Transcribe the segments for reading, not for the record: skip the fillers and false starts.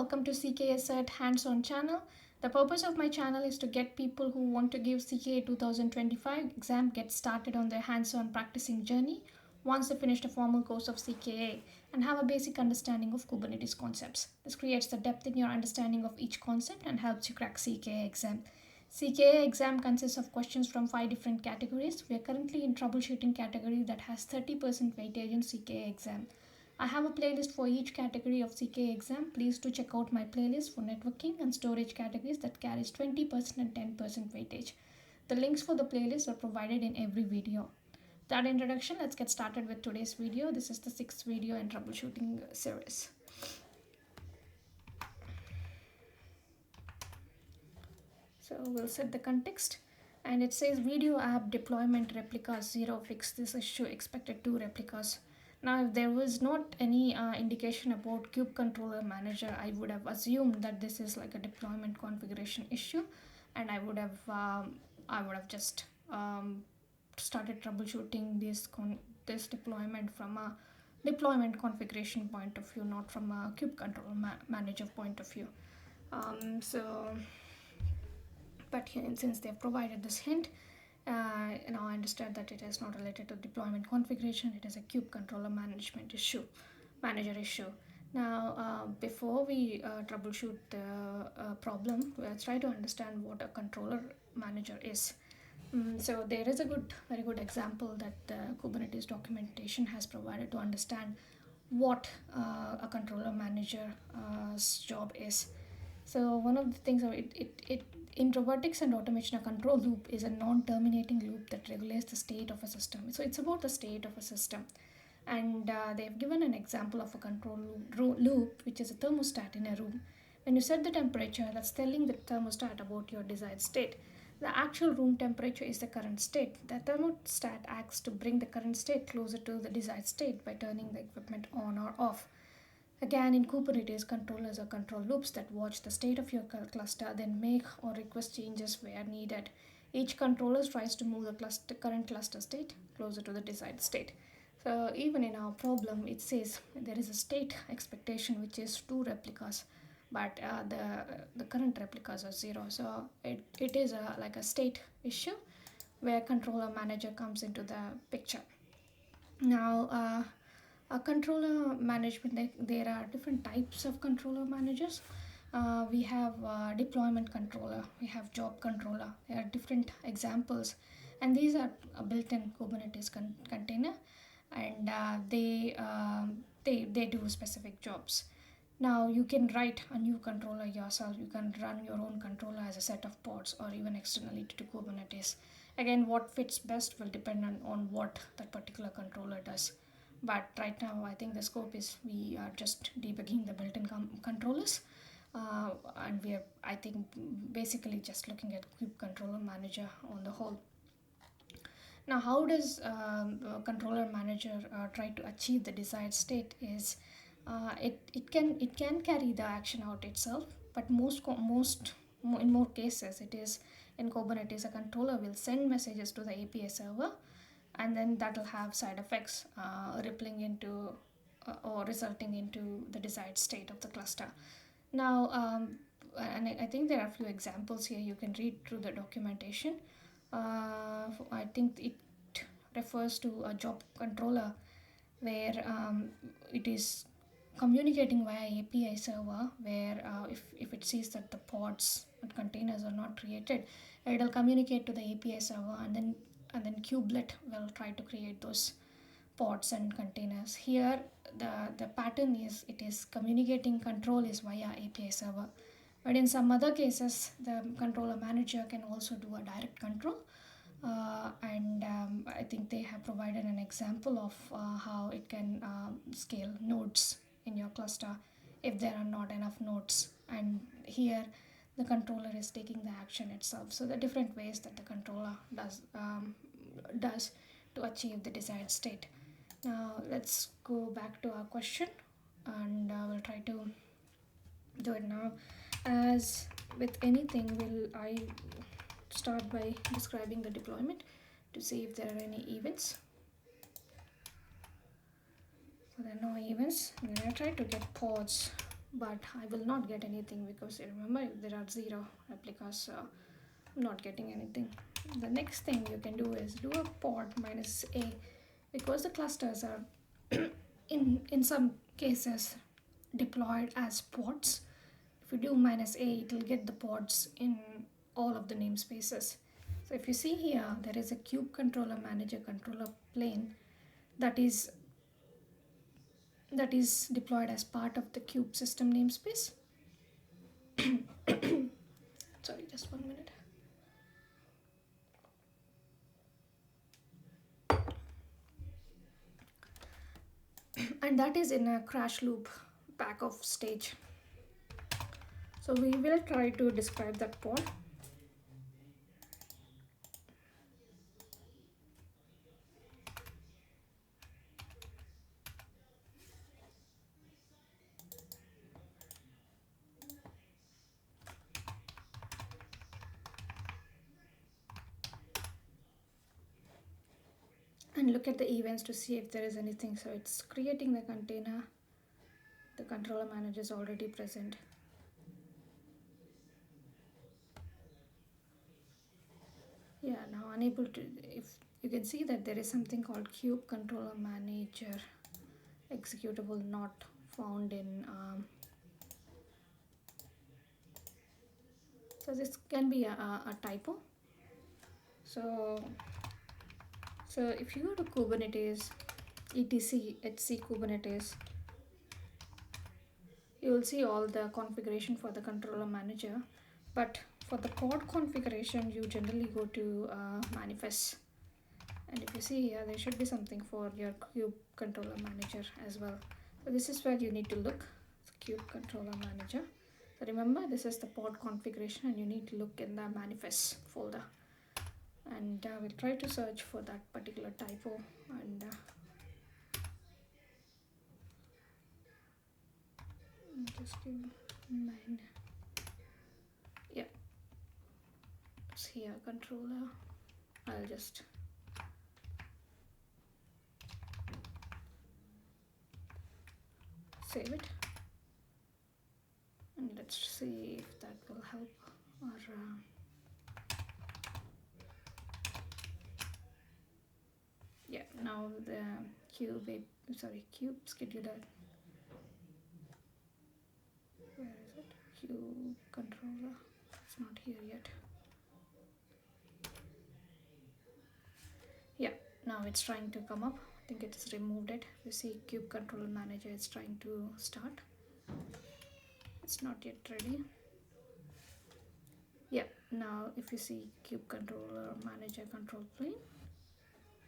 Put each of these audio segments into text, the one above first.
welcome to CKA Cert Hands-On channel. The purpose of my channel is to get people who want to give CKA 2025 exam get started on their hands-on practicing journey once they finish the formal course of CKA and have a basic understanding of Kubernetes concepts. This creates the depth in your understanding of each concept and helps you crack CKA exam. CKA exam consists of questions from 5 different categories. We are currently in troubleshooting category that has 30% weightage in CKA exam. I have a playlist for each category of CKA exam. Please do check out my playlist for networking and storage categories that carries 20% and 10% weightage. The links for the playlist are provided in every video. That introduction, let's get started with today's video. This is the 6th video in troubleshooting series. So we'll set the context. And it says video app deployment replicas 0 fix this issue expected 2 replicas. Now, if there was not any indication about kube controller manager, I would have assumed that this is like a deployment configuration issue, and I would have just started troubleshooting this deployment from a deployment configuration point of view, not from a kube controller manager point of view. But since they've provided this hint, now I understand that it is not related to deployment configuration. It is a kube controller manager issue. Now, before we troubleshoot the problem, let's try to understand what a controller manager is. So there is a very good example that the Kubernetes documentation has provided to understand what a controller manager's job is. So one of the things in robotics and automation, a control loop is a non-terminating loop that regulates the state of a system. So it's about the state of a system. And they've given an example of a control loop, which is a thermostat in a room. When you set the temperature, that's telling the thermostat about your desired state. The actual room temperature is the current state. The thermostat acts to bring the current state closer to the desired state by turning the equipment on or off. Again, in Kubernetes, controllers are control loops that watch the state of your cluster, then make or request changes where needed. Each controller tries to move the current cluster state closer to the desired state. So even in our problem, it says there is a state expectation which is 2 replicas, but the current replicas are 0. So it is like a state issue where controller manager comes into the picture. Now, a controller management, there are different types of controller managers. We have deployment controller, we have job controller. There are different examples, and these are built in Kubernetes container, and they do specific jobs. Now you can write a new controller yourself. You can run your own controller as a set of pods or even externally to Kubernetes. Again, what fits best will depend on what that particular controller does. But right now, I think the scope is we are just debugging the built-in controllers, and we are, I think, basically just looking at kube controller manager on the whole. Now, how does controller manager try to achieve the desired state? Is it can carry the action out itself, but in more cases, it is in Kubernetes a controller will send messages to the API server. And then that will have side effects rippling into or resulting into the desired state of the cluster. Now, and I think there are a few examples here. You can read through the documentation. I think it refers to a job controller where it is communicating via API server, where if it sees that the pods and containers are not created, it will communicate to the API server, and then kubelet will try to create those pods and containers. Here the pattern is it is communicating control is via API server, but in some other cases the controller manager can also do a direct control, and I think they have provided an example of how it can scale nodes in your cluster if there are not enough nodes, and here the controller is taking the action itself. So the different ways that the controller does to achieve the desired state. Now let's go back to our question, and we'll try to do it now. As with anything, I start by describing the deployment to see if there are any events. So there are no events. I'm going to try to get pods but I will not get anything because remember there are 0 replicas, so I'm not getting anything. The next thing you can do is do a pod minus a, because the clusters are in some cases deployed as pods. If you do minus a, it will get the pods in all of the namespaces. So if you see here, there is a kube controller manager controller plane that is deployed as part of the kube system namespace. Sorry, just 1 minute. And that is in a crash loop back of stage. So we will try to describe that pod. And look at the events to see if there is anything. So it's creating the container. The controller manager is already present. Yeah, now unable to, if you can see that there is something called kube controller manager executable not found in, so this can be a typo. So if you go to Kubernetes, etc etc Kubernetes, you will see all the configuration for the controller manager, but for the pod configuration you generally go to manifest, and if you see here there should be something for your kube controller manager as well. So this is where you need to look, kube controller manager. So remember, this is the pod configuration and you need to look in the manifest folder, and we'll try to search for that particular typo, and just give 9. Yeah, it's here, controller. I'll just save it and let's see if that will help, or yeah, now the kube scheduler, where is it, kube controller, it's not here yet. Yeah, now it's trying to come up. I think it's removed it. You see kube controller manager is trying to start. It's not yet ready. Yeah, now if you see kube controller manager control plane,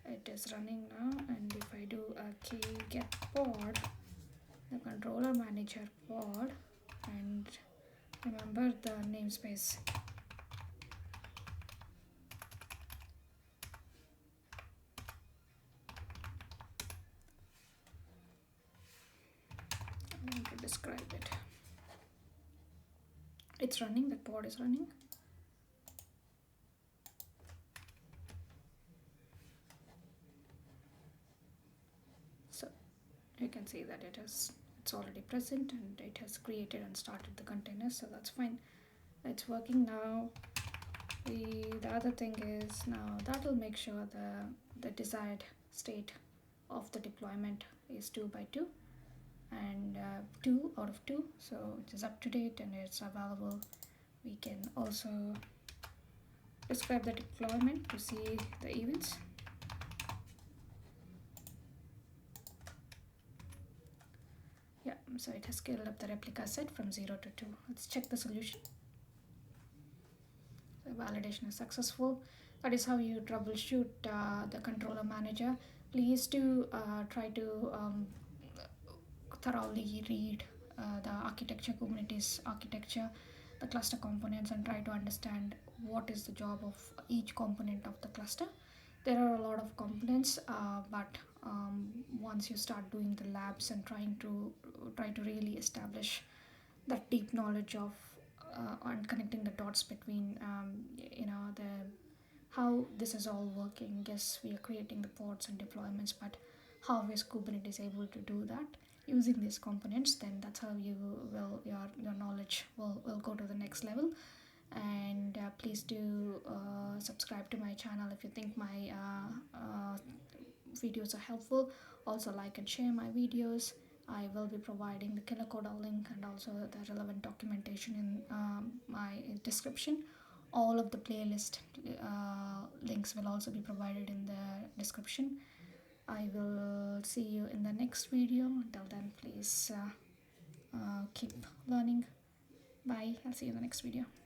it is running now, and if I do a key get pod, the controller manager pod, and remember the namespace. I'm going to describe it. It's running, the pod is running. So you can see that it's already present and it has created and started the container, so that's fine. It's working now. The other thing is, now that will make sure the desired state of the deployment is 2 by 2 and 2 out of 2, so it is up to date and it's available. We can also describe the deployment to see the events. Yeah, so it has scaled up the replica set from 0 to 2. Let's check the solution. The validation is successful. That is how you troubleshoot the controller manager. Please do try to thoroughly read the architecture, Kubernetes architecture, the cluster components, and try to understand what is the job of each component of the cluster. There are a lot of components, but once you start doing the labs and try to really establish that deep knowledge of and connecting the dots between the how this is all working. Yes, we are creating the pods and deployments, but how is Kubernetes able to do that? using these components, then that's how you will your knowledge will go to the next level. And please do subscribe to my channel if you think my videos are helpful. Also like and share my videos. I will be providing the KillerCoda link and also the relevant documentation in my description. All of the playlist links will also be provided in the description. I will see you in the next video. Until then, please keep learning. Bye. I'll see you in the next video.